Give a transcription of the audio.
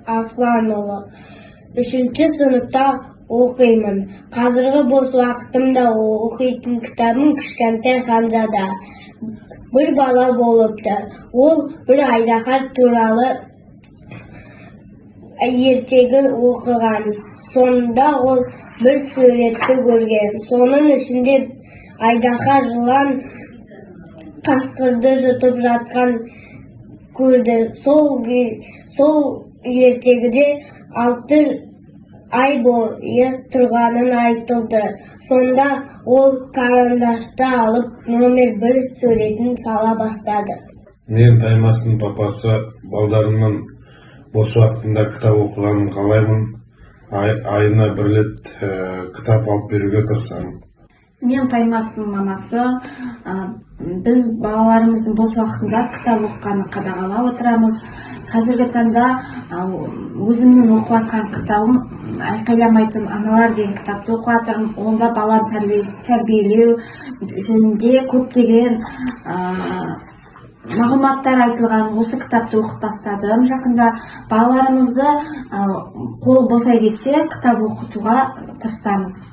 Асланұлы. 3-ші сыныпта оқимын. Қазіргі бос уақытымда оқитын кітабым «Кішкентай ханзада». Бір бала болыпты. Ол бір Айдаһар туралы ертегі оқыған. Сонда ол бір суретті көрген. Соның ішінде Айдаһар жылан қасқырды жұтып жатқан көрді. Сол ертегіде 6 ай бойы тұрғанын айтылды. Сонда ол карандашты алып номер 1 суретін сала бастады. Мен Таймастың папасы, балдарымның бос уақытында кітап оқығанын қалаймын. Айына 1 рет кітап алып беруге тырысамын. Мен Таймастың мамасы, біз балаларымыздың бос уақытында кітап оқығанын қадағалап отырамыз. Қазіргі таңда өзімнің оқып жатқан кітабым «Айқайламайтын аналар» деген кітапты оқып жатырмын. Онда баланы тәрбиелеу жөнінде көптеген мағлұматтар айтылған. Осы кітапты оқып бастадым. Жақында балаларымызды қол босай кетсе кітап оқытуға тырысамыз.